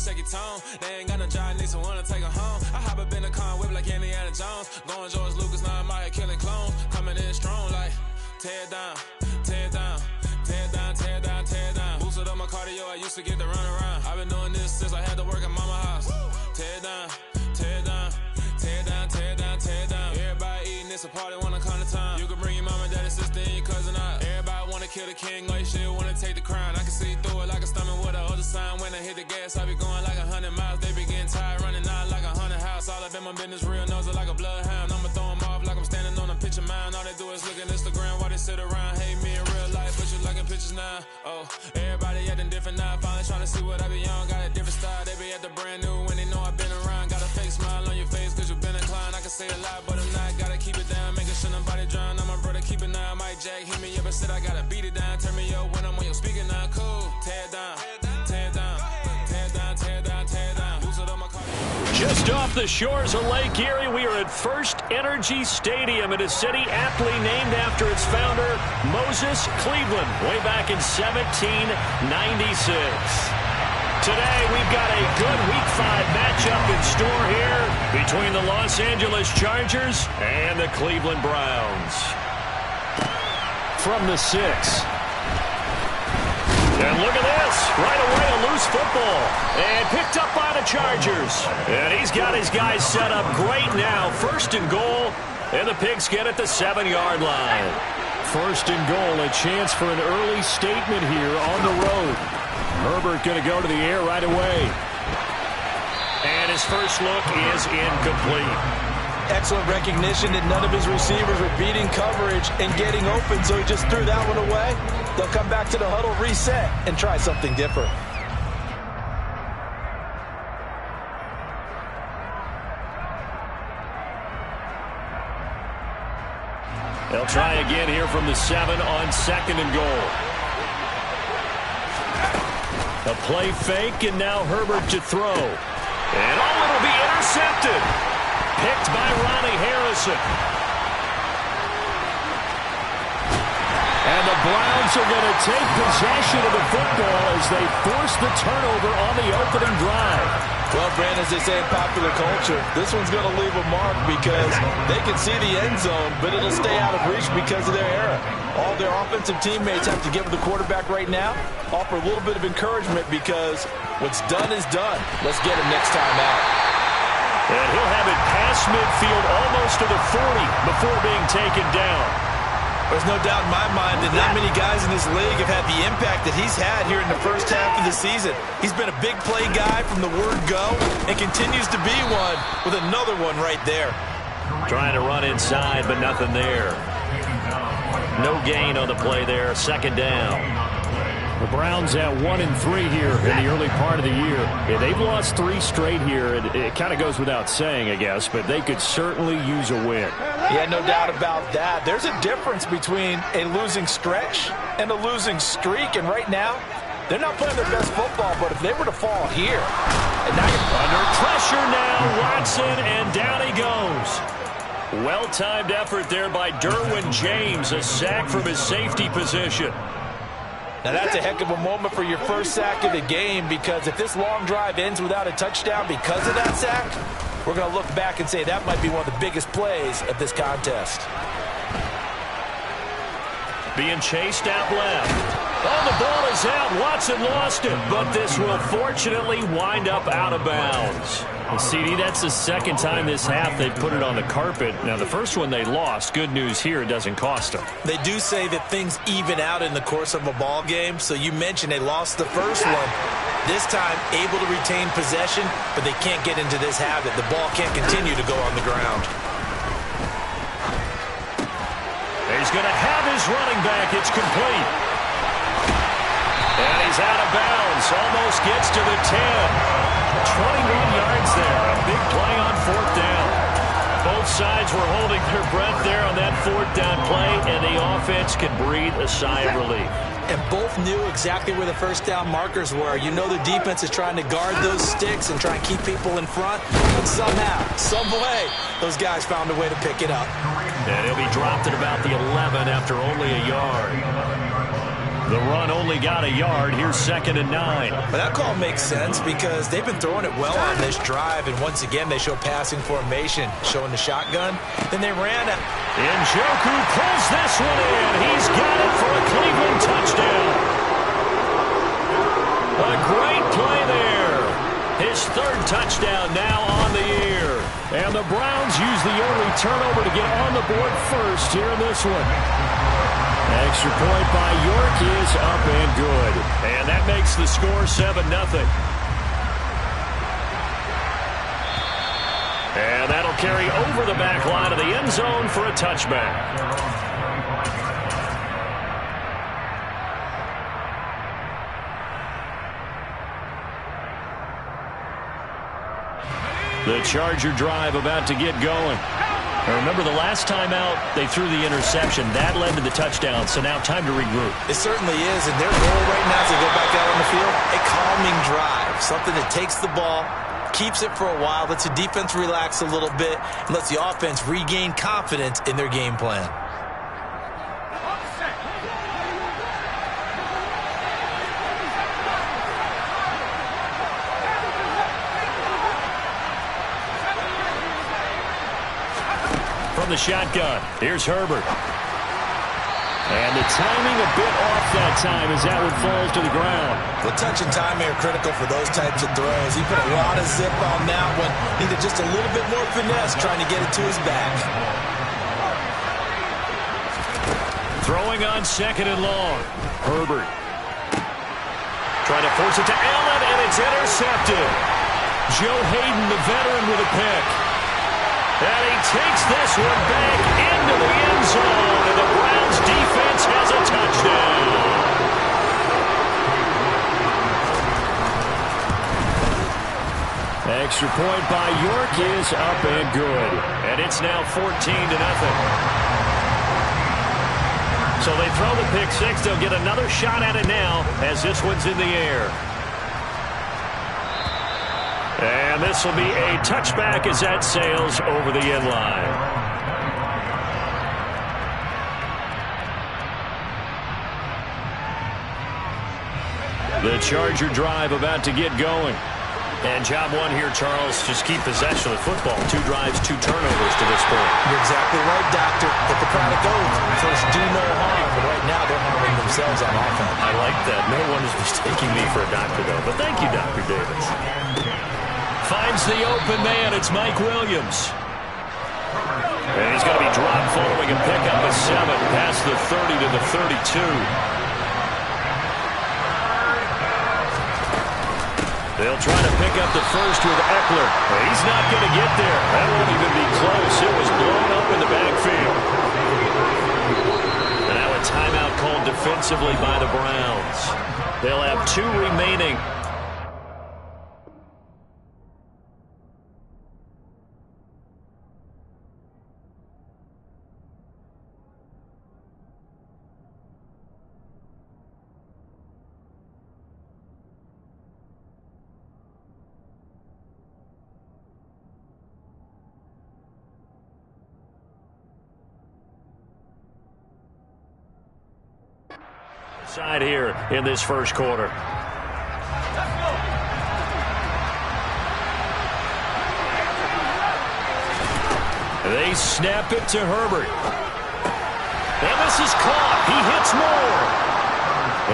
check your tone. They ain't got no job, need someone to take her home. I hop up in the car, whip like Indiana Jones. Going George Lucas, now I'm out here killing clones. Coming in strong like, tear down, tear down. Tear down, tear down, tear down. Boosted up my cardio, I used to get to run around. I've been doing this since I had to work at mama house. Tear down, tear down, tear down, tear down, tear down. Everybody eating, it's a party, wanna come to time. You can bring your mama, daddy, sister, and your cousin out. Everybody wanna kill the king, like shit, wanna take the crown. I can see through it like a stomach with a other sign. When I hit the gas, I be going like 100 miles. They be getting tired, running out like 100 house. All up in my business, real nose it like a bloodhound. I'ma throw them off like I'm standing on a picture mound. All they do is look at Instagram while they sit around. Hate me in real life, but you liking pictures now. Oh, everybody acting different now. Finally trying to see what I be on. Got a different style, they be at the brand new when they know I've been around. Got a fake smile on your face cause you've been inclined. I can say a lot, but I'm not. Gotta keep it down, making sure nobody drown. I'm my brother, keep it now. Mike Jack hit me up and said I gotta beat it down. Turn me up when I'm on your speaker now. Cool, tear down, tear down, tear down, tear down, tear down. Boosted up my car. Just off the shores of Lake Erie, we are at First Energy Stadium in a city aptly named after its founder, Moses Cleveland, way back in 1796. Today, we've got a good Week 5 matchup in store here between the Los Angeles Chargers and the Cleveland Browns. From the 6. And look at this. Right away, a loose football. And picked up by the Chargers. And he's got his guys set up great now. First and goal. And the Pigskin at the 7-yard line. First and goal. A chance for an early statement here on the road. Herbert going to go to the air right away. And his first look is incomplete. Excellent recognition that none of his receivers were beating coverage and getting open, so he just threw that one away. They'll come back to the huddle, reset, and try something different. They'll try again here from the 7 on second and goal. A play fake, and now Herbert to throw. And it'll be intercepted. Picked by Ronnie Harrison. And the Browns are going to take possession of the football as they force the turnover on the opening drive. Well, Brandon, as they say in popular culture, this one's going to leave a mark because they can see the end zone, but it'll stay out of reach because of their error. All their offensive teammates have to give the quarterback right now, offer a little bit of encouragement because what's done is done. Let's get him next time out. And he'll have it past midfield almost to the 40 before being taken down. There's no doubt in my mind that not many guys in this league have had the impact that he's had here in the first half of the season. He's been a big play guy from the word go and continues to be one with another one right there. Trying to run inside, but nothing there. No gain on the play there. Second down. The Browns at 1-3 here in the early part of the year. Yeah, they've lost 3 straight here. It kind of goes without saying, I guess, but they could certainly use a win. Yeah, no doubt about that. There's a difference between a losing stretch and a losing streak, and right now, they're not playing their best football, but if they were to fall here, and now under pressure now, Watson, and down he goes. Well-timed effort there by Derwin James, a sack from his safety position. Now that's a heck of a moment for your first sack of the game, because if this long drive ends without a touchdown because of that sack, we're going to look back and say that might be one of the biggest plays of this contest. Being chased out left. Oh, the ball is out. Watson lost it, but this will fortunately wind up out of bounds. And CD, that's the second time this half they put it on the carpet. Now, the first one they lost. Good news here, it doesn't cost them. They do say that things even out in the course of a ball game. So you mentioned they lost the first one. This time, able to retain possession, but they can't get into this habit. The ball can't continue to go on the ground. He's going to have his running back. It's complete. And he's out of bounds. Almost gets to the 10. 21 yards there. A big play on 4th down. Both sides were holding their breath there on that 4th down play, and the offense can breathe a sigh of relief. And both knew exactly where the first down markers were. You know the defense is trying to guard those sticks and try and keep people in front. But somehow, some way, those guys found a way to pick it up. And he'll be dropped at about the 11 after only a yard. The run only got a yard. Here's 2nd and 9. But that call makes sense because they've been throwing it well on this drive, and once again they show passing formation, showing the shotgun. Then they ran it. Njoku pulls this one in. He's got it for a Cleveland touchdown. A great play there. His 3rd touchdown now on the year. And the Browns use the early turnover to get on the board first here in this one. Extra point by York is up and good. And that makes the score 7-0. And that'll carry over the back line of the end zone for a touchback. The Charger drive about to get going. Now remember, the last time out, they threw the interception. That led to the touchdown, so now time to regroup. It certainly is, and their goal right now as they go back out on the field, a calming drive, something that takes the ball, keeps it for a while, lets the defense relax a little bit, and lets the offense regain confidence in their game plan. From the shotgun, here's Herbert. And the timing a bit off that time as that one falls to the ground. The touch and timing are critical for those types of throws. He put a lot of zip on that one. Needed just a little bit more finesse trying to get it to his back. Throwing on 2nd and long. Herbert. Trying to force it to Allen, and it's intercepted. Joe Hayden, the veteran, with a pick. And he takes this one back into the end zone, and the Browns defense has a touchdown. Extra point by York is up and good. And it's now 14-0. So they throw the pick six. They'll get another shot at it now as this one's in the air. And this will be a touchback as that sails over the end line. The Charger drive about to get going. And job one here, Charles, just keep possession of the football. 2 drives, 2 turnovers to this point. You're exactly right, Doctor. But the product goes. First, do no harm. But right now, they're harming themselves on offense. I like that. No one is mistaking me for a doctor, though. But thank you, Dr. Davis. Finds the open man. It's Mike Williams. And he's going to be dropped following a pickup of 7 past the 30 to the 32. They'll try to pick up the first with Eckler. He's not going to get there. That won't even be close. It was blown up in the backfield. And now a timeout called defensively by the Browns. They'll have 2 remaining. Side here in this first quarter. They snap it to Herbert. And this is caught. He hits more.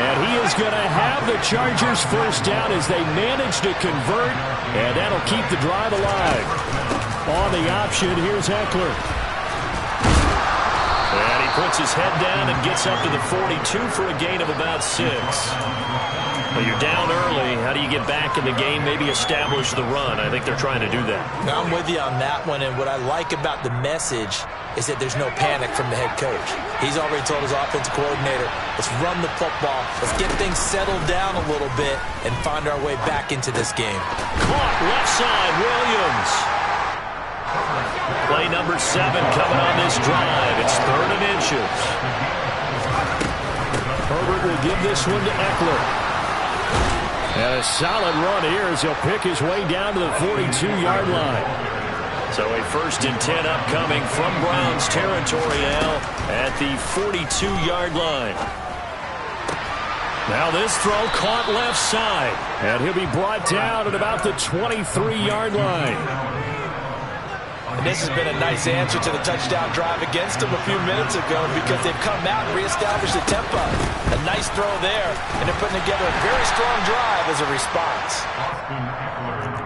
And he is going to have the Chargers first down as they manage to convert. And that'll keep the drive alive. On the option, here's Eckler. And he puts his head down and gets up to the 42 for a gain of about 6. Well, you're down early. How do you get back in the game? Maybe establish the run. I think they're trying to do that. Now, I'm with you on that one, and what I like about the message is that there's no panic from the head coach. He's already told his offensive coordinator, let's run the football, let's get things settled down a little bit, and find our way back into this game. Caught left side, Williams. Play number 7 coming on this drive. It's 3rd and inches. Herbert will give this one to Eckler. And a solid run here as he'll pick his way down to the 42-yard line. So a 1st and 10 upcoming from Browns territory now at the 42-yard line. Now this throw caught left side. And he'll be brought down at about the 23-yard line. And this has been a nice answer to the touchdown drive against them a few minutes ago because they've come out and reestablished the tempo. A nice throw there, and they're putting together a very strong drive as a response.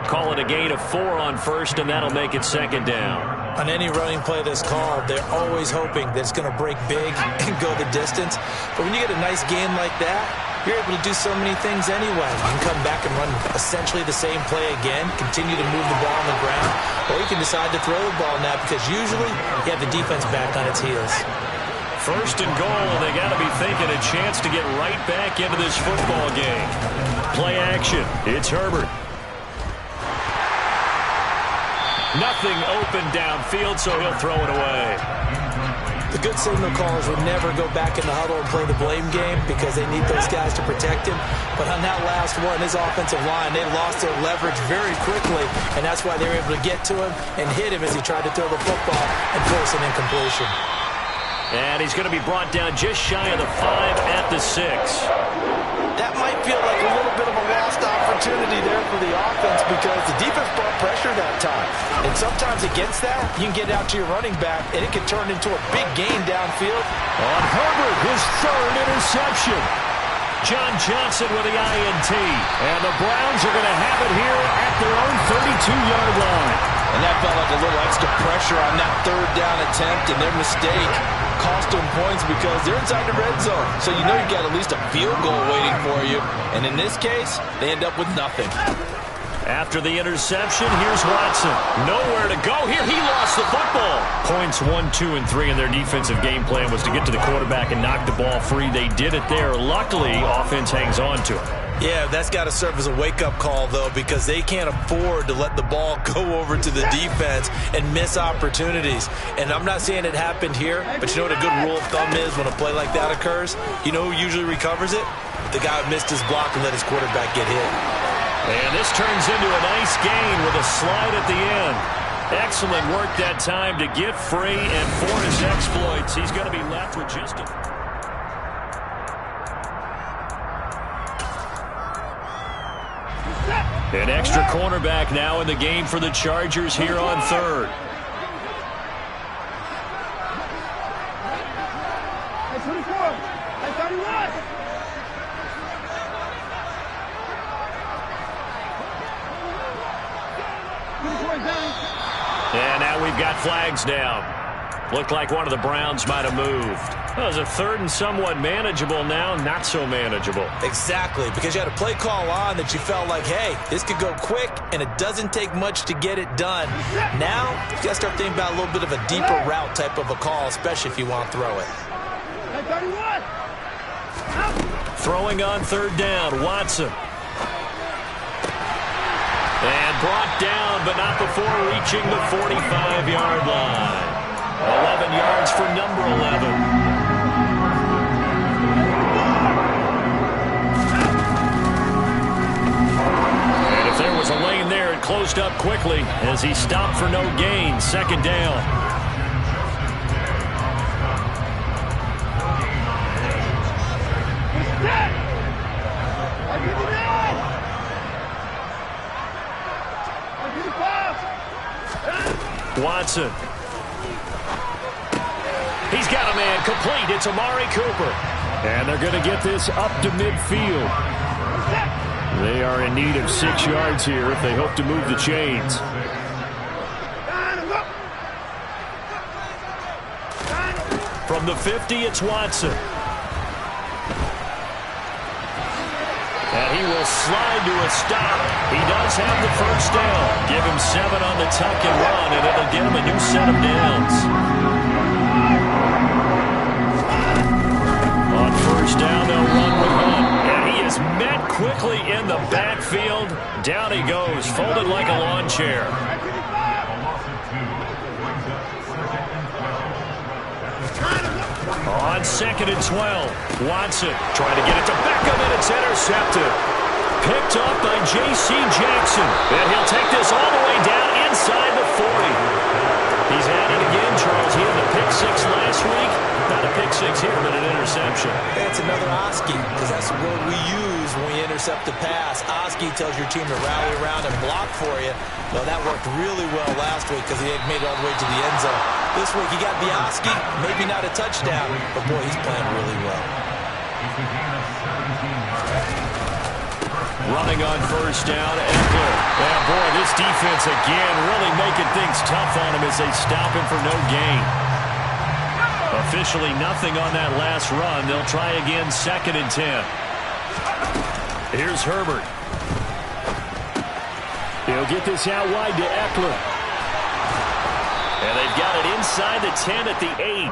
Call it a gain of 4 on first, and that'll make it second down. On any running play that's called, they're always hoping that it's going to break big and go the distance. But when you get a nice game like that, you're able to do so many things anyway. You can come back and run essentially the same play again, continue to move the ball on the ground, or you can decide to throw the ball now because usually you have the defense back on its heels. First and goal, they got to be thinking a chance to get right back into this football game. Play action. It's Herbert. Nothing open downfield, so he'll throw it away. The good signal callers would never go back in the huddle and play the blame game because they need those guys to protect him. But on that last one, his offensive line, they lost their leverage very quickly, and that's why they were able to get to him and hit him as he tried to throw the football and force an incompletion. And he's going to be brought down just shy of the 5 at the 6. That might feel like a little bit of a lost opportunity there for the offense because the defense brought pressure that time. And sometimes against that, you can get out to your running back, and it can turn into a big gain downfield. On Herbert, his 3rd interception. John Johnson with the INT. And the Browns are going to have it here at their own 32-yard line. And that felt like a little extra pressure on that 3rd down attempt, and their mistake cost them points because they're inside the red zone. So you know you got at least a field goal waiting for you. And in this case, they end up with nothing. After the interception, here's Watson. Nowhere to go here. He lost the football. Points 1, 2, and 3 in their defensive game plan was to get to the quarterback and knock the ball free. They did it there. Luckily, offense hangs on to it. Yeah, that's got to serve as a wake-up call, though, because they can't afford to let the ball go over to the defense and miss opportunities. And I'm not saying it happened here, but you know what a good rule of thumb is when a play like that occurs? You know who usually recovers it? The guy who missed his block and let his quarterback get hit. And this turns into a nice gain with a slide at the end. Excellent work that time to get free, and for his exploits, he's going to be left with just a... An extra cornerback now in the game for the Chargers here on 3rd. And now we've got flags down. Looked like one of the Browns might have moved. Well, it was a 3rd and somewhat manageable now, not so manageable. Exactly, because you had a play call on that you felt like, hey, this could go quick, and it doesn't take much to get it done. Now, you got to start thinking about a little bit of a deeper route type of a call, especially if you want to throw it. Throwing on 3rd down, Watson. And brought down, but not before reaching the 45-yard line. 11 yards for number 11. And if there was a lane there, it closed up quickly as he stopped for no gain. 2nd down. Watson. He's got a man complete. It's Amari Cooper. And they're going to get this up to midfield. They are in need of 6 yards here if they hope to move the chains. From the 50, it's Watson. And he will slide to a stop. He does have the 1st down. Give him 7 on the tuck and run, and it'll get him a new set of downs. On 1st down, they'll run with Hunt. And he is met quickly in the backfield. Down he goes, folded like a lawn chair. On 2nd and 12, Watson trying to get it to Beckham, and it's intercepted. Picked up by J.C. Jackson. And he'll take this all the way down inside the 40. He's at it again, Charles. He had the pick 6 last week. Not a pick six here, but an interception. It's another Oski, because that's the word we use when we intercept the pass. Oski tells your team to rally around and block for you. Well, that worked really well last week because he had made it all the way to the end zone. This week he got the Oski, maybe not a touchdown, but boy, he's playing really well. Running on first down, Eckler. And boy, this defense again really making things tough on him as they stop him for no gain. Officially nothing on that last run. They'll try again, 2nd and 10. Here's Herbert. He'll get this out wide to Eckler. And they've got it inside the 10 at the 8.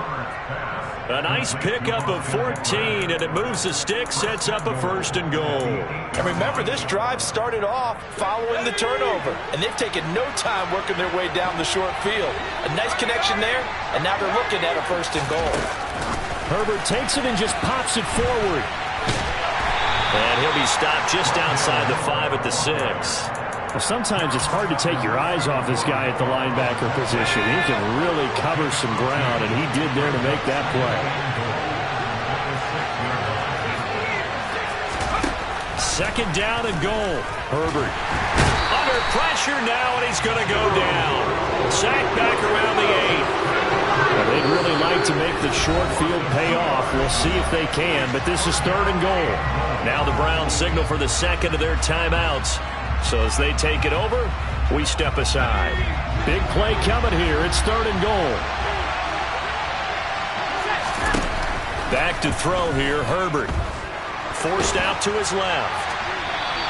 A nice pickup of 14, and it moves the stick, sets up a 1st and goal. And remember, this drive started off following the turnover, and they've taken no time working their way down the short field. A nice connection there, and now they're looking at a 1st and goal. Herbert takes it and just pops it forward. And he'll be stopped just outside the 5 at the 6. Well, sometimes it's hard to take your eyes off this guy at the linebacker position. He can really cover some ground, and he did there to make that play. 2nd down and goal. Herbert under pressure now, and he's going to go down. Sacked back around the 8. Well, they'd really like to make the short field pay off. We'll see if they can, but this is 3rd and goal. Now the Browns signal for the 2nd of their timeouts. So as they take it over, we step aside. Big play coming here. It's 3rd and goal. Back to throw here, Herbert. Forced out to his left.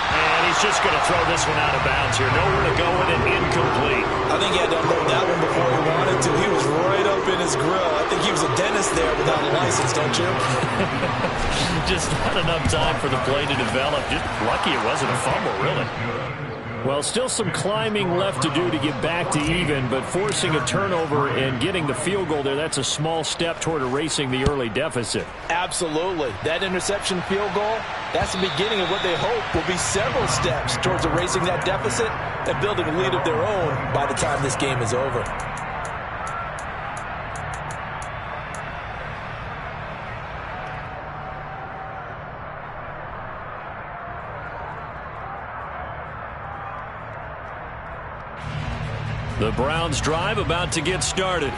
And he's just going to throw this one out of bounds here. Nowhere to go with it, incomplete. I think he had to unload that one before he wanted to. He was right up in his grill. I think he was a dentist there without a license, don't you? Just not enough time for the play to develop. Just lucky it wasn't a fumble, really. Well, still some climbing left to do to get back to even, but forcing a turnover and getting the field goal there, that's a small step toward erasing the early deficit. Absolutely. That interception field goal, that's the beginning of what they hope will be several steps towards erasing that deficit and building a lead of their own by the time this game is over. The Browns drive about to get started.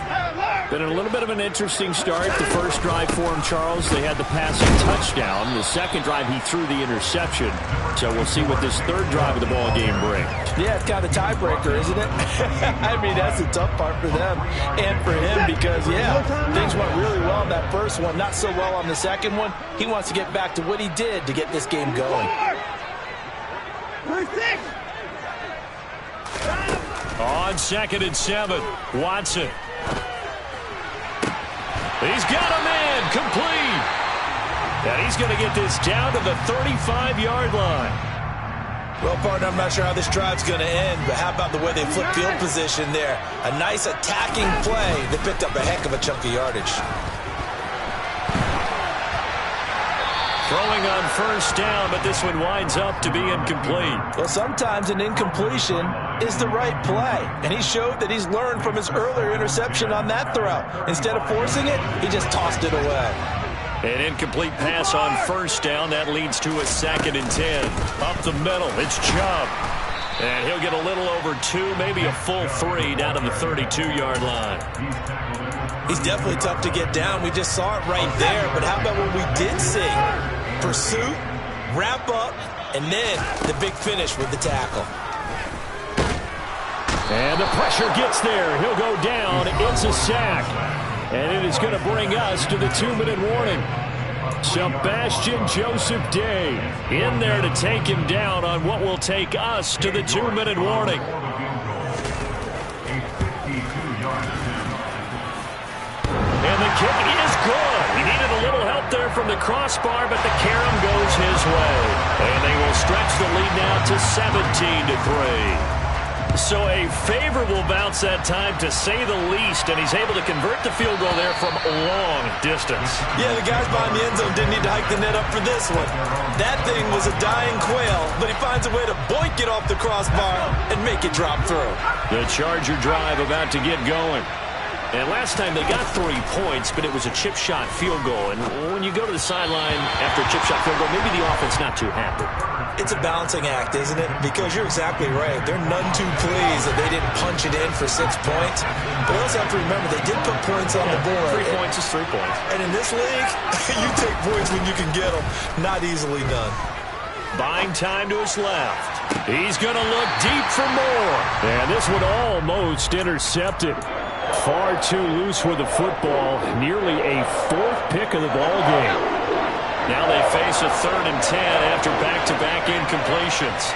Been a little bit of an interesting start. The first drive for him, Charles, they had the passing touchdown. The second drive, he threw the interception. So we'll see what this 3rd drive of the ball game brings. Yeah, it's kind of a tiebreaker, isn't it? I mean, that's the tough part for them and for him because, yeah, things went really well in that first one, not so well on the second one. He wants to get back to what he did to get this game going. On 2nd and 7, Watson. He's got him in, complete. And he's going to get this down to the 35-yard line. Well, partner, I'm not sure how this drive's going to end, but how about the way they flip field position there? A nice attacking play that picked up a heck of a chunk of yardage. Throwing on first down, but this one winds up to be incomplete. Well, sometimes an incompletion is the right play, and he showed that he's learned from his earlier interception on that throw. Instead of forcing it, he just tossed it away. An incomplete pass on first down. That leads to a 2nd and 10. Up the middle, it's Chubb. And he'll get a little over 2, maybe a full 3 down to the 32-yard line. He's definitely tough to get down. We just saw it right there, but how about what we did see? Pursuit, wrap up, and then the big finish with the tackle. And the pressure gets there. He'll go down. It's a sack. And it is going to bring us to the 2-minute warning. Sebastian Joseph Day in there to take him down on what will take us to the 2-minute warning. And the kick is good. He needed a little help there from the crossbar, but the carom goes his way. And they will stretch the lead now to 17-3. So a favorable bounce that time, to say the least, and he's able to convert the field goal there from a long distance. Yeah, the guys behind the end zone didn't need to hike the net up for this one. That thing was a dying quail, but he finds a way to boink it off the crossbar and make it drop through. The Charger drive about to get going. And last time they got 3 points, but it was a chip shot field goal. And when you go to the sideline after a chip shot field goal, maybe the offense not too happy. It's a balancing act, isn't it? Because you're exactly right. They're none too pleased that they didn't punch it in for 6 points. But we also have to remember they did put points on the board. 3 points is 3 points. And in this league, you take points when you can get them. Not easily done. Buying time to his left. He's going to look deep for more. And this one almost intercepted. Far too loose with the football. Nearly a 4th pick of the ball game. Now they face a 3rd and 10 after back-to-back incompletions.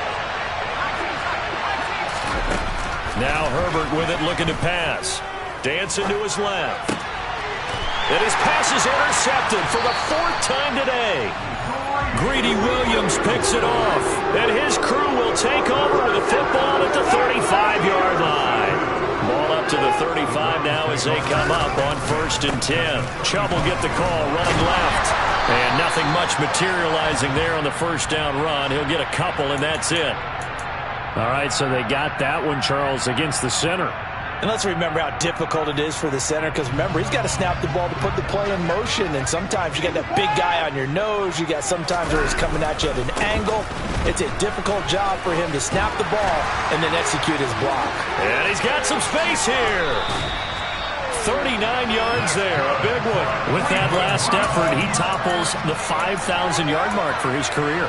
Now Herbert with it, looking to pass. Dancing to his left. And his pass is intercepted for the 4th time today. Greedy Williams picks it off. And his crew will take over with the football at the 35-yard line. Ball up to the 35 now as they come up on 1st and 10. Chubb will get the call, running left. And nothing much materializing there on the 1st down run. He'll get a couple, and that's it. All right, so they got that one, Charles, against the center. And let's remember how difficult it is for the center, because remember, he's got to snap the ball to put the play in motion, and sometimes you got that big guy on your nose. You got sometimes where he's coming at you at an angle. It's a difficult job for him to snap the ball and then execute his block. And he's got some space here. 39 yards there, a big one. With that last effort, he topples the 5,000-yard mark for his career.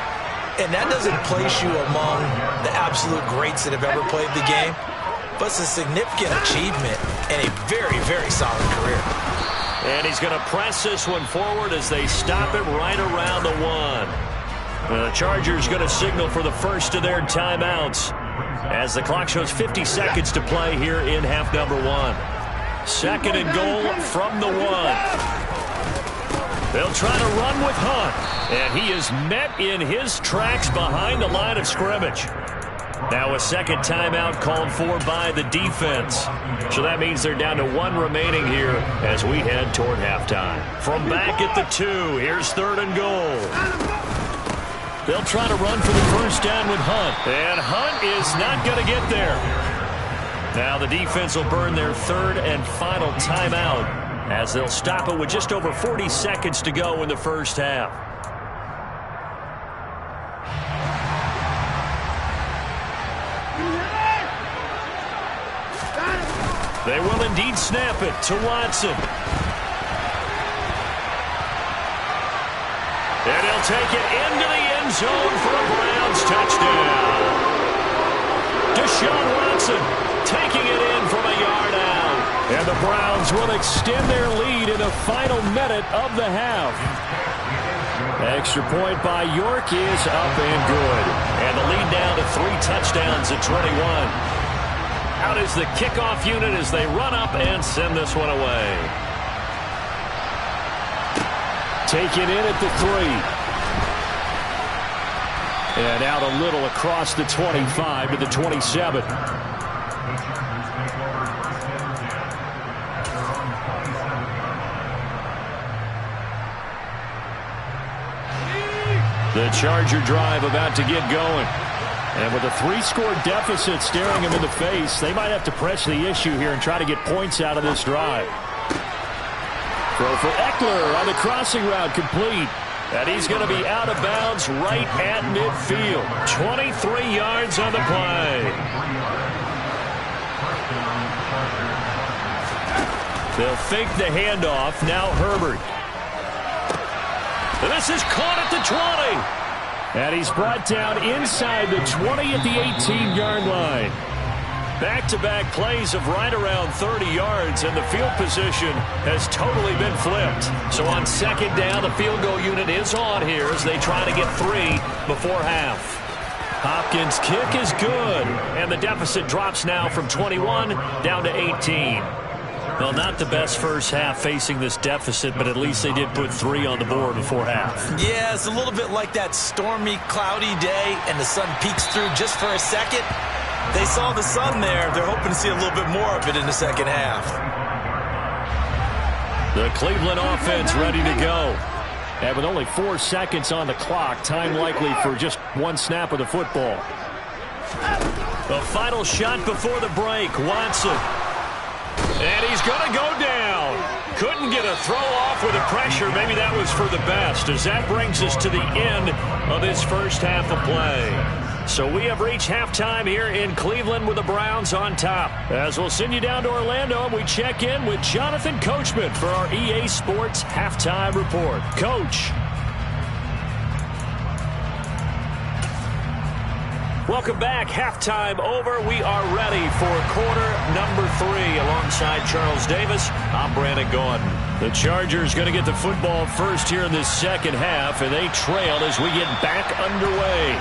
And that doesn't place you among the absolute greats that have ever played the game, but it's a significant achievement and a very, very solid career. And he's going to press this one forward as they stop it right around the 1. The Chargers going to signal for the first of their timeouts as the clock shows 50 seconds to play here in half number 1. 2nd and goal from the 1. They'll try to run with Hunt, and he is met in his tracks behind the line of scrimmage. Now a 2nd timeout called for by the defense. So that means they're down to 1 remaining here as we head toward halftime. From back at the 2, here's 3rd and goal. They'll try to run for the 1st down with Hunt, and Hunt is not going to get there. Now the defense will burn their 3rd and final timeout as they'll stop it with just over 40 seconds to go in the 1st half. They will indeed snap it to Watson. And he'll take it into the end zone for a Browns touchdown. Deshaun Watson taking it in from a yard out. And the Browns will extend their lead in the final minute of the half. Extra point by York is up and good. And the lead down to 3 touchdowns at 21. Out is the kickoff unit as they run up and send this one away. Taken in at the 3. And out a little across the 25 to the 27. The Charger drive about to get going. And with a 3-score deficit staring him in the face, they might have to press the issue here and try to get points out of this drive. Throw for Eckler on the crossing route, complete. And he's going to be out of bounds right at midfield. 23 yards on the play. They'll fake the handoff. Now Herbert. And this is caught at the 20. And he's brought down inside the 20 at the 18-yard line. Back-to-back plays of right around 30 yards, and the field position has totally been flipped. So on 2nd down, the field goal unit is on here as they try to get 3 before half. Hopkins' kick is good, and the deficit drops now from 21 down to 18. Well, not the best first half facing this deficit, but at least they did put 3 on the board before half. Yeah, it's a little bit like that stormy, cloudy day, and the sun peeks through just for a second. They saw the sun there. They're hoping to see a little bit more of it in the 2nd half. The Cleveland offense ready to go. And with only 4 seconds on the clock, time likely for just 1 snap of the football. The final shot before the break, Watson. And he's going to go down. Couldn't get a throw off with the pressure. Maybe that was for the best, as that brings us to the end of this first half of play. So we have reached halftime here in Cleveland with the Browns on top. As we'll send you down to Orlando, and we check in with Jonathan Coachman for our EA Sports Halftime Report. Coach. Welcome back. Halftime over. We are ready for quarter number 3. Alongside Charles Davis, I'm Brandon Gaudin. The Chargers going to get the football first here in this second half, and they trail as we get back underway.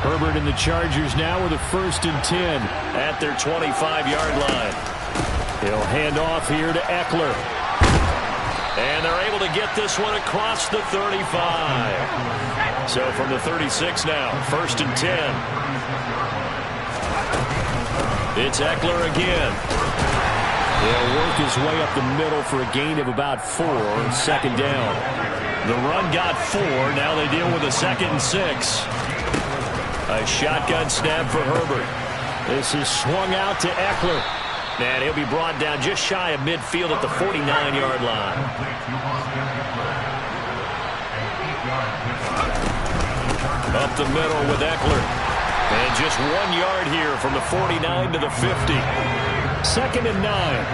Herbert and the Chargers now with a 1st and 10 at their 25-yard line. He'll hand off here to Eckler. And they're able to get this one across the 35. So from the 36 now, 1st and 10. It's Eckler again. He'll work his way up the middle for a gain of about 4. 2nd down. The run got 4. Now they deal with a 2nd and 6. A shotgun snap for Herbert. This is swung out to Eckler. And he'll be brought down just shy of midfield at the 49-yard line. Up the middle with Eckler. And just 1 yard here from the 49 to the 50. 2nd and 9.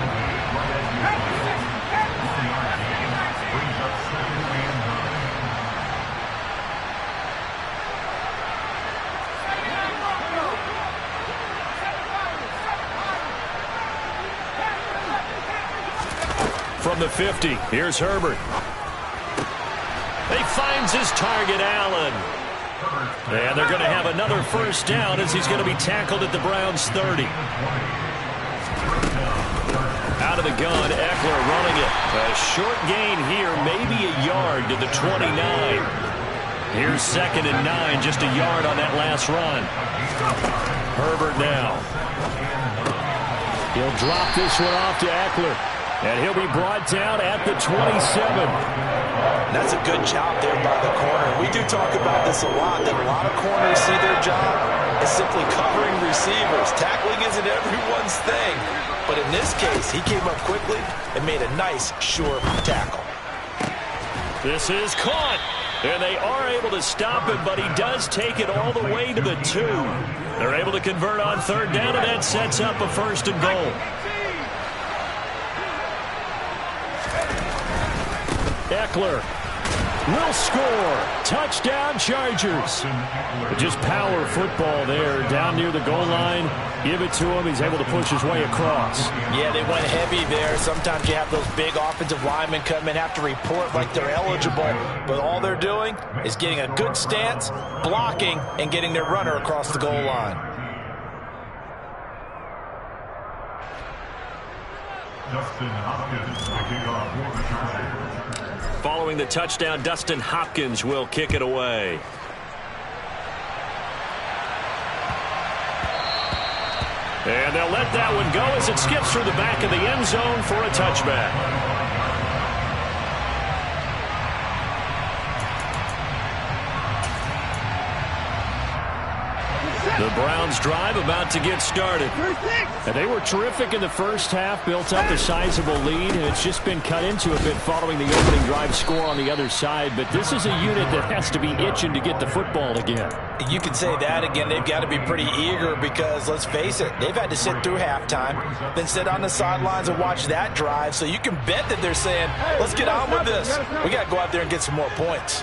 From the 50, here's Herbert. He finds his target, Allen. And they're going to have another 1st down as he's going to be tackled at the Browns' 30. Out of the gun, Eckler running it. A short gain here, maybe a yard to the 29. Here's 2nd and 9, just a yard on that last run. Herbert now. He'll drop this one off to Eckler. And he'll be brought down at the 27. That's a good job there by the corner. We do talk about this a lot, that a lot of corners see their job as simply covering receivers. Tackling isn't everyone's thing. But in this case, he came up quickly and made a nice, sure tackle. This is caught. And they are able to stop him, but he does take it all the way to the 2. They're able to convert on 3rd down, and that sets up a 1st and goal. Eckler will score. Touchdown, Chargers. Just power football there down near the goal line. Give it to him. He's able to push his way across. Yeah, they went heavy there. Sometimes you have those big offensive linemen come in and have to report like they're eligible. But all they're doing is getting a good stance, blocking, and getting their runner across the goal line. Dustin Hopkins to kick off for the Chargers. Following the touchdown, Dustin Hopkins will kick it away. And they'll let that one go as it skips through the back of the end zone for a touchback. The Browns drive about to get started. And they were terrific in the first half, built up a sizable lead, and it's just been cut into a bit following the opening drive score on the other side. But this is a unit that has to be itching to get the football again. You can say that again. They've got to be pretty eager because, let's face it, they've had to sit through halftime, then sit on the sidelines and watch that drive. So you can bet that they're saying, let's get on with this. We got to go out there and get some more points.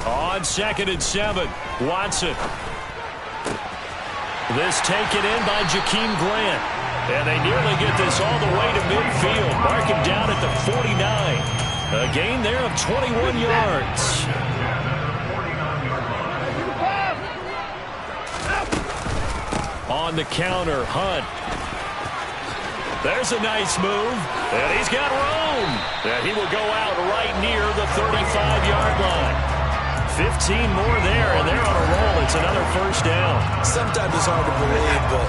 On 2nd and 7, Watson. This taken in by Jakeem Grant. And they nearly get this all the way to midfield. Mark him down at the 49. A gain there of 21 yards. On the counter, Hunt. There's a nice move. And he's got room. And he will go out right near the 35-yard line. 15 more there, and they're on a roll. It's another 1st down. Sometimes it's hard to believe, but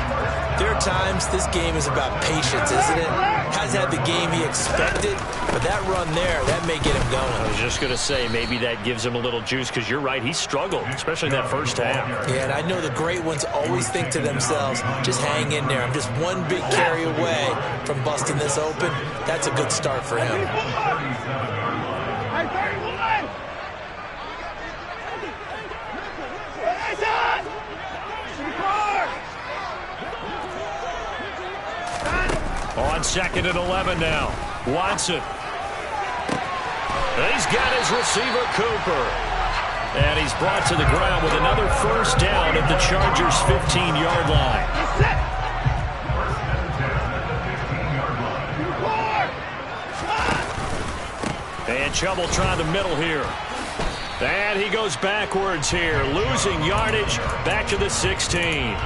There are times this game is about patience, isn't it? Hasn't had the game he expected, but that run there, that may get him going. I was just going to say, maybe that gives him a little juice, because you're right, he struggled, especially that first half. Yeah, and I know the great ones always think to themselves, just hang in there. I'm just one big carry away from busting this open. That's a good start for him. On 2nd and 11 now. Watson. And he's got his receiver, Cooper. And he's brought to the ground with another first down at the Chargers' 15-yard line. And trouble trying the middle here. And he goes backwards here, losing yardage back to the 16.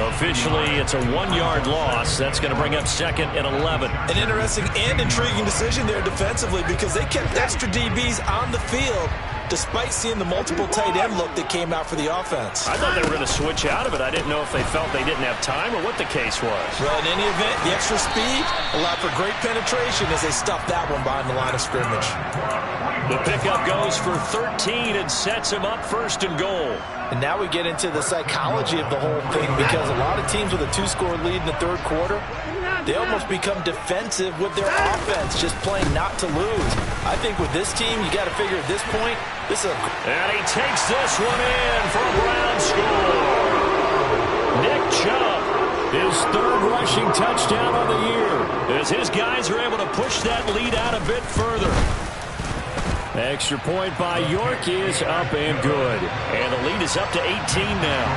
Officially, it's a 1-yard loss. That's going to bring up 2nd and 11. An interesting and intriguing decision there defensively, because they kept extra DBs on the field despite seeing the multiple tight end look that came out for the offense. I thought they were going to switch out of it. I didn't know if they felt they didn't have time or what the case was. Well, in any event, the extra speed allowed for great penetration as they stuffed that one behind the line of scrimmage. The pickup goes for 13 and sets him up 1st and goal. And now we get into the psychology of the whole thing, because a lot of teams with a 2-score lead in the 3rd quarter, they almost become defensive with their offense, just playing not to lose. I think with this team, you got to figure at this point, this is a... And he takes this one in for a Brown score. Nick Chubb, his 3rd rushing touchdown of the year, as his guys are able to push that lead out a bit further. Extra point by York is up and good. And the lead is up to 18 now.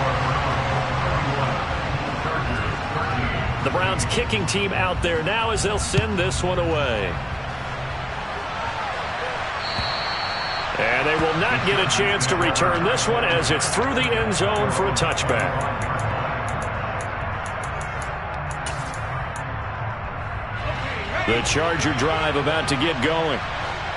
The Browns kicking team out there now as they'll send this one away. And they will not get a chance to return this one as it's through the end zone for a touchback. The Charger drive about to get going.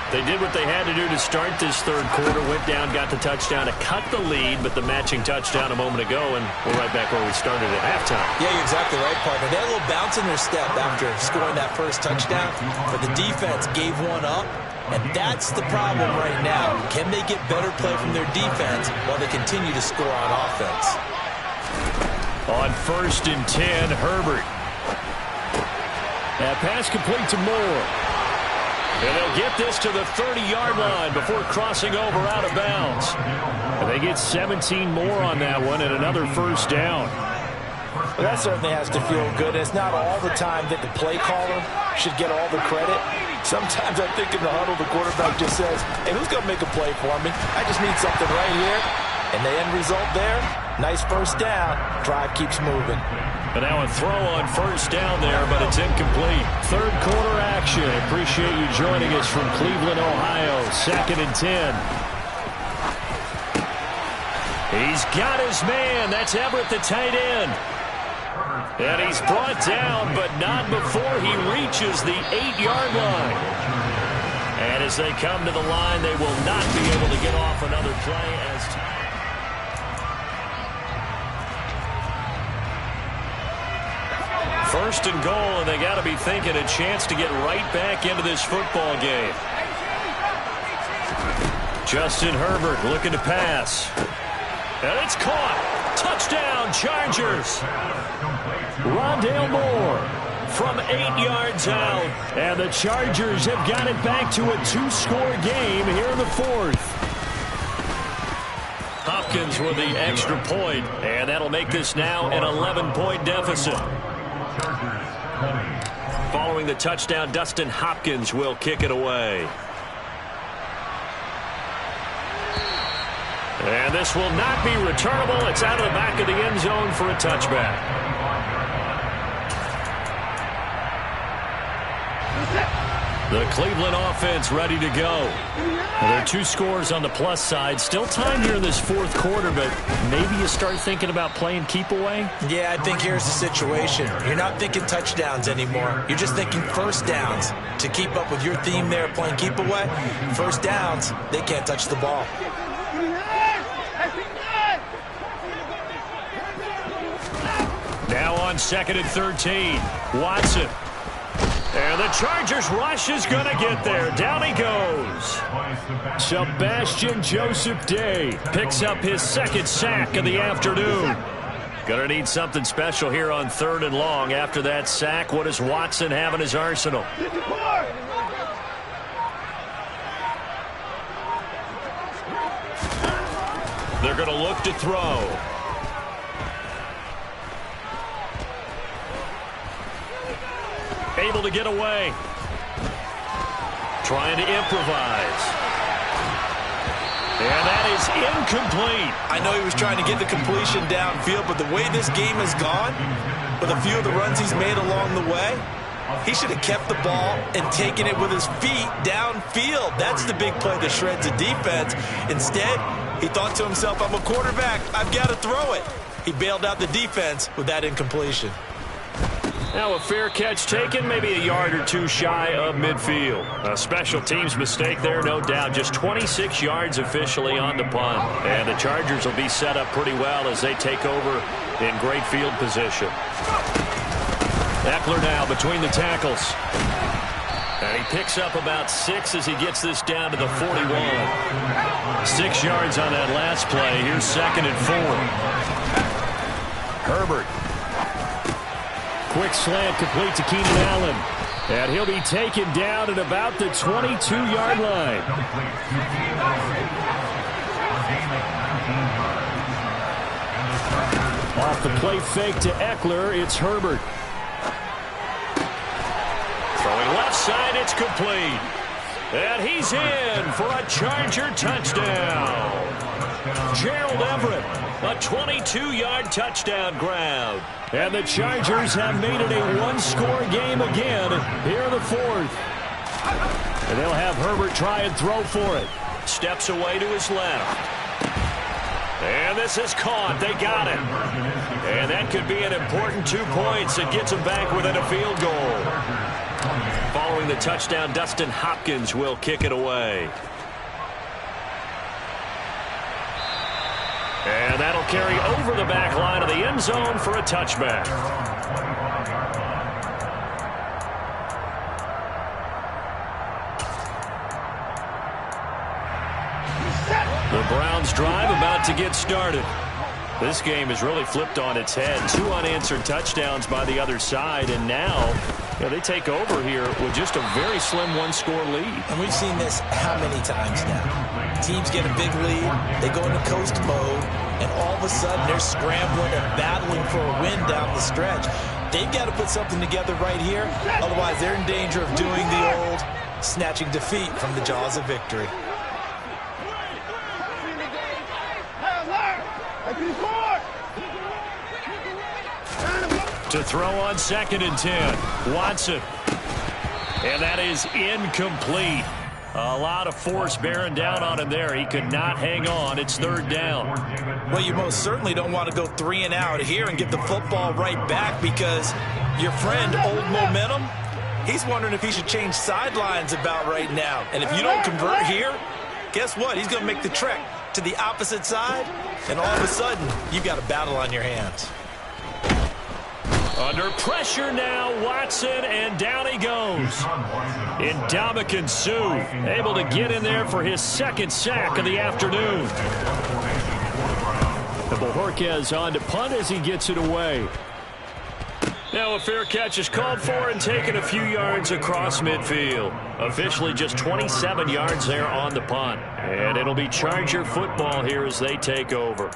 They did what they had to do to start this 3rd quarter, went down, got the touchdown to cut the lead, but the matching touchdown a moment ago, and we're right back where we started at halftime. Yeah, you're exactly right, partner. They had a little bounce in their step after scoring that first touchdown, but the defense gave one up, and that's the problem right now. Can they get better play from their defense while they continue to score on offense? On 1st and 10, Herbert. That pass complete to Moore. And they'll get this to the 30-yard line before crossing over out of bounds. And they get 17 more on that one and another first down. Well, that certainly has to feel good. It's not all the time that the play caller should get all the credit. Sometimes I think in the huddle, the quarterback just says, hey, who's going to make a play for me? I just need something right here. And the end result there, nice first down. Drive keeps moving. And now a throw on first down there, but it's incomplete. 3rd quarter action. Appreciate you joining us from Cleveland, Ohio. 2nd and 10. He's got his man. That's Everett, the tight end. And he's brought down, but not before he reaches the 8-yard line. And as they come to the line, they will not be able to get off another play as... 1st and goal, and they got to be thinking a chance to get right back into this football game. Justin Herbert looking to pass. And it's caught. Touchdown, Chargers. Rondale Moore from 8 yards out. And the Chargers have got it back to a 2-score game here in the 4th. Hopkins with the extra point, and that'll make this now an 11-point deficit. Following the touchdown, Dustin Hopkins will kick it away. And this will not be returnable. It's out of the back of the end zone for a touchback. The Cleveland offense ready to go. Well, there are 2 scores on the plus side. Still time here in this 4th quarter, but maybe you start thinking about playing keep away? Yeah, I think here's the situation. You're not thinking touchdowns anymore. You're just thinking first downs. To keep up with your theme there, playing keep away, first downs, they can't touch the ball. Now on 2nd and 13. Watson. And the Chargers rush is going to get there. Down he goes. Sebastian Joseph Day picks up his 2nd sack of the afternoon. Going to need something special here on 3rd and long. After that sack, what does Watson have in his arsenal? They're going to look to throw. Able to get away. Trying to improvise. And that is incomplete. I know he was trying to get the completion downfield, but the way this game has gone, with a few of the runs he's made along the way, he should have kept the ball and taken it with his feet downfield. That's the big play that shreds a defense. Instead, he thought to himself, I'm a quarterback, I've got to throw it. He bailed out the defense with that incompletion. Now a fair catch taken, maybe a yard or two shy of midfield. A special teams mistake there, no doubt. Just 26 yards officially on the punt. And the Chargers will be set up pretty well as they take over in great field position. Eckler now between the tackles. And he picks up about 6 as he gets this down to the 41. 6 yards on that last play. Here's 2nd and 4. Herbert. Quick slant complete to Keenan Allen. And he'll be taken down at about the 22-yard line. Off the play fake to Eckler, it's Herbert. Throwing left side, it's complete. And he's in for a Charger touchdown. Gerald Everett, a 22-yard touchdown grab. And the Chargers have made it a one-score game again here in the 4th. And they'll have Herbert try and throw for it. Steps away to his left. And this is caught. They got it. And that could be an important 2 points. It gets them back within a field goal. Following the touchdown, Dustin Hopkins will kick it away. And that'll carry over the back line of the end zone for a touchback. The Browns drive about to get started. This game is really flipped on its head. 2 unanswered touchdowns by the other side, and now they take over here with just a very slim one-score lead. And we've seen this how many times now? Teams get a big lead, they go into coast mode, and all of a sudden they're scrambling and battling for a win down the stretch. They've got to put something together right here, otherwise they're in danger of doing the old snatching defeat from the jaws of victory. To throw on 2nd and 10. Watson. And that is incomplete. A lot of force bearing down on him there. He could not hang on. It's 3rd down. Well, you most certainly don't want to go 3 and out here and get the football right back, because your friend, Old Momentum, he's wondering if he should change sidelines about right now. And if you don't convert here, guess what? He's going to make the trek to the opposite side, and all of a sudden, you've got a battle on your hands. Under pressure now, Watson, and down he goes. Ndamukong Suh able to get in there for his 2nd sack of the afternoon. And Bojorquez on to punt as he gets it away. Now a fair catch is called for and taken a few yards across midfield. Officially just 27 yards there on the punt. And it'll be Charger football here as they take over.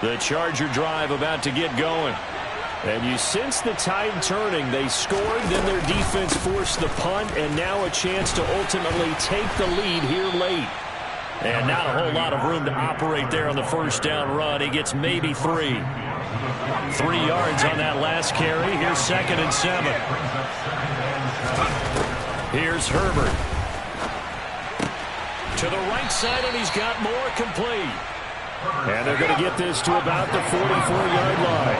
The Charger drive about to get going. And you sense the tide turning. They scored, then their defense forced the punt, and now a chance to ultimately take the lead here late. And not a whole lot of room to operate there on the 1st down run. He gets maybe 3. 3 yards on that last carry. Here's 2nd and 7. Here's Herbert. To the right side, and he's got more complete. And they're going to get this to about the 44-yard line.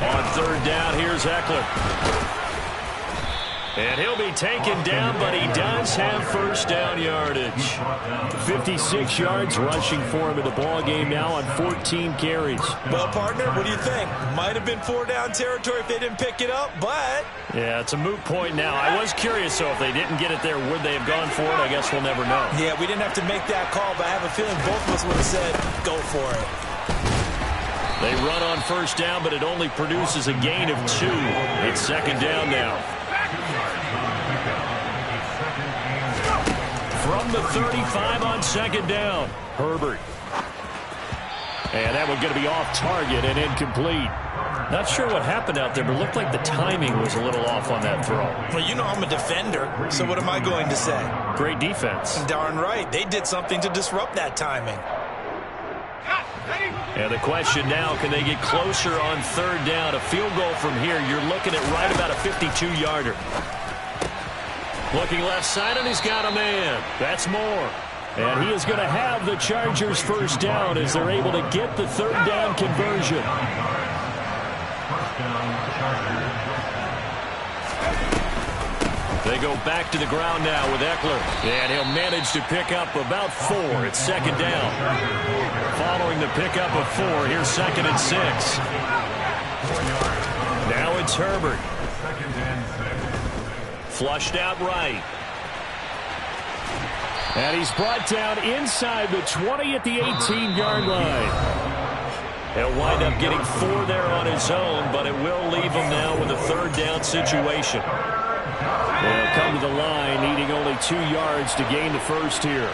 On 3rd down, here's Eckler. And he'll be taken down, but he does have first down yardage. 56 yards rushing for him in the ball game now on 14 carries. Well, partner, what do you think? Might have been 4-down territory if they didn't pick it up, but... Yeah, it's a moot point now. I was curious, so if they didn't get it there, would they have gone for it? I guess we'll never know. Yeah, we didn't have to make that call, but I have a feeling both of us would have said, go for it. They run on first down, but it only produces a gain of 2. It's second down now. From the 35 on second down, Herbert. And that one's going to be off target and incomplete. Not sure what happened out there, but it looked like the timing was a little off on that throw. Well, you know I'm a defender, so what am I going to say? Great defense. Darn right. They did something to disrupt that timing. And the question now, can they get closer on third down? A field goal from here, you're looking at right about a 52-yarder. Looking left side, and he's got a man. That's Moore. And he is going to have the Chargers first down as they're able to get the third down conversion. They go back to the ground now with Eckler. And he'll manage to pick up about 4. It's second down. Following the pickup of 4, here's second and 6. Now it's Herbert. Flushed out right. And he's brought down inside the 20 at the 18-yard line. He'll wind up getting 4 there on his own, but it will leave him now with a third down situation. They'll come to the line, needing only 2 yards to gain the first here.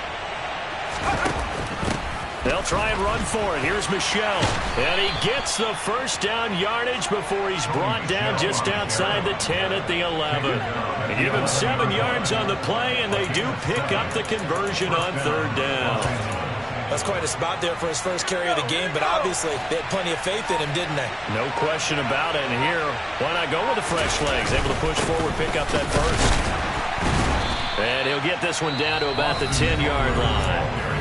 They'll try and run for it. Here's Michel. And he gets the first down yardage before he's brought down just outside the 10 at the 11. They give him 7 yards on the play, and they do pick up the conversion on third down. That's quite a spot there for his first carry of the game, but obviously they had plenty of faith in him, didn't they? No question about it. And here, why not go with the fresh legs? Able to push forward, pick up that first. And he'll get this one down to about the 10-yard line.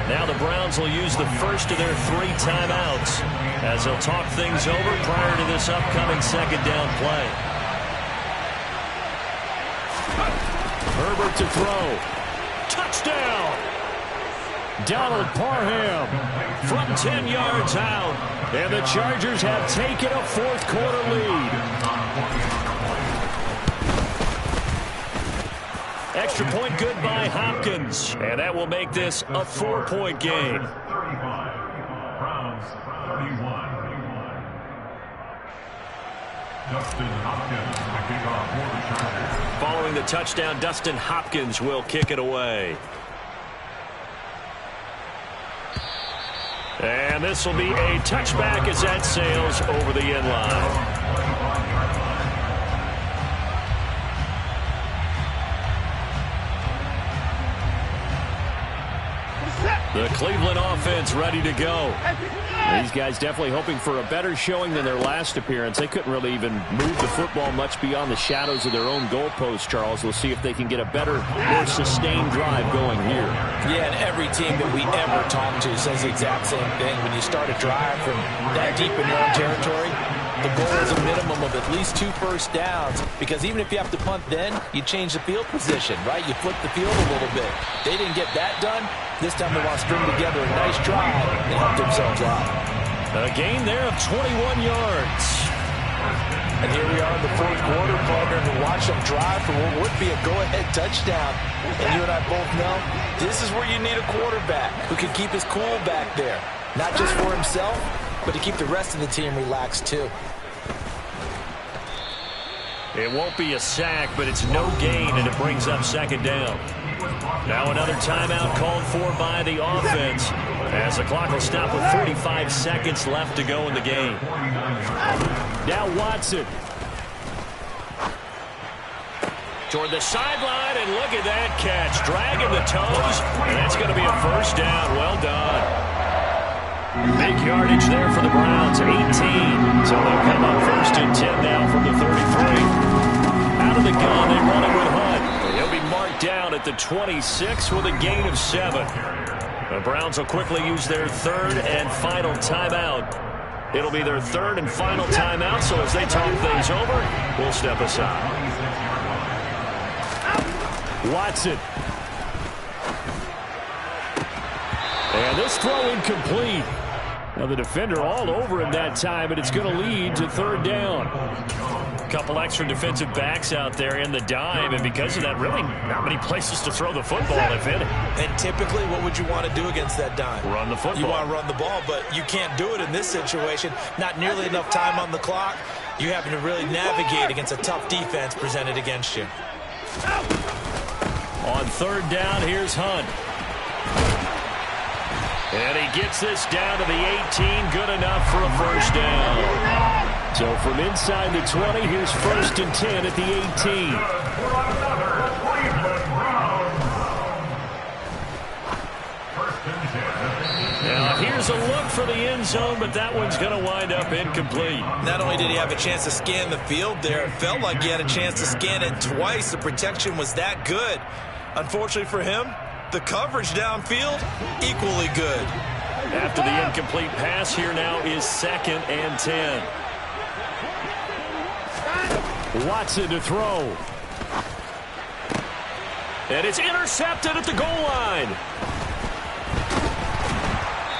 Now the Browns will use the first of their 3 timeouts as they'll talk things over prior to this upcoming second down play. Herbert to throw. Touchdown! Donald Parham from 10 yards out. And the Chargers have taken a fourth-quarter lead. Extra point good by Hopkins. And that will make this a 4-point game. 35, Browns 31. Dustin Hopkins to kick off for the Chargers. Following the touchdown, Dustin Hopkins will kick it away. And this will be a touchback as that sails over the end line. The Cleveland offense ready to go. These guys definitely hoping for a better showing than their last appearance. They couldn't really even move the football much beyond the shadows of their own goalpost, Charles. We'll see if they can get a better, more sustained drive going here. Yeah, and every team that we ever talk to says the exact same thing. When you start a drive from that deep in your own territory, the goal is a minimum of at least 2 first downs, because even if you have to punt then, you change the field position, right? You flip the field a little bit. They didn't get that done. This time they want to string together a nice drive and help themselves out. A gain there of 21 yards. And here we are in the fourth quarter, partner, to watch them drive for what would be a go-ahead touchdown. And you and I both know this is where you need a quarterback who can keep his cool back there. Not just for himself, but to keep the rest of the team relaxed too. It won't be a sack, but it's no gain, and it brings up second down. Now another timeout called for by the offense as the clock will stop with 45 seconds left to go in the game. Now Watson. Toward the sideline, and look at that catch. Dragging the toes, and that's going to be a first down. Well done. Big yardage there for the Browns, 18. So they'll come up first and 10 now from the 33. Out of the gun, they run it with Hunt. He'll be marked down at the 26 with a gain of 7. The Browns will quickly use their third and final timeout. It'll be their third and final timeout, so as they talk things over, we'll step aside. Watson. And this throw incomplete. Now the defender all over him that time, and it's going to lead to third down. A couple extra defensive backs out there in the dime, and because of that, really not many places to throw the football, if any. And typically, what would you want to do against that dime? Run the football. You want to run the ball, but you can't do it in this situation. Not nearly enough time on the clock. You having to really navigate against a tough defense presented against you. On third down, here's Hunt. And he gets this down to the 18, good enough for a first down. So from inside the 20, here's first and 10 at the 18. Now here's a look for the end zone, but that one's going to wind up incomplete. Not only did he have a chance to scan the field there, it felt like he had a chance to scan it twice. The protection was that good. Unfortunately for him, the coverage downfield, equally good. After the incomplete pass, here now is second and 10. Watson to throw. And it's intercepted at the goal line.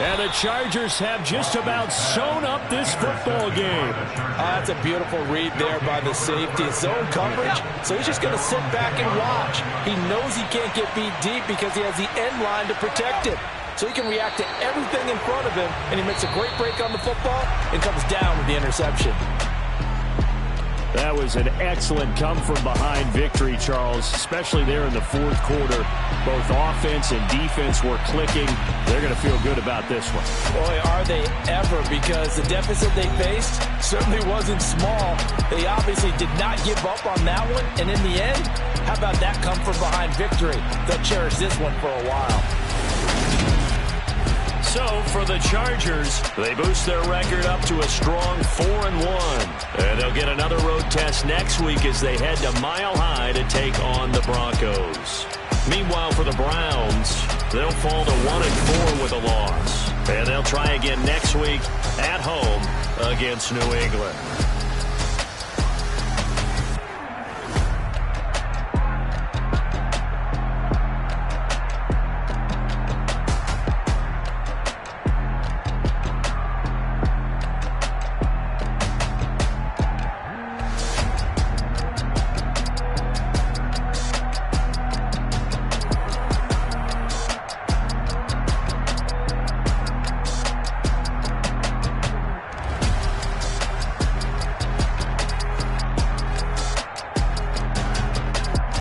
And the Chargers have just about sewn up this football game. That's a beautiful read there by the safety. Zone coverage, so he's just going to sit back and watch. He knows he can't get beat deep because he has the end line to protect it. So he can react to everything in front of him, and he makes a great break on the football and comes down with the interception. That was an excellent come-from-behind victory, Charles, especially there in the fourth quarter. Both offense and defense were clicking. They're going to feel good about this one. Boy, are they ever, because the deficit they faced certainly wasn't small. They obviously did not give up on that one, and in the end, how about that come-from-behind victory? They'll cherish this one for a while. So, for the Chargers, they boost their record up to a strong 4-1. And they'll get another road test next week as they head to Mile High to take on the Broncos. Meanwhile, for the Browns, they'll fall to 1-4 with a loss. And they'll try again next week at home against New England.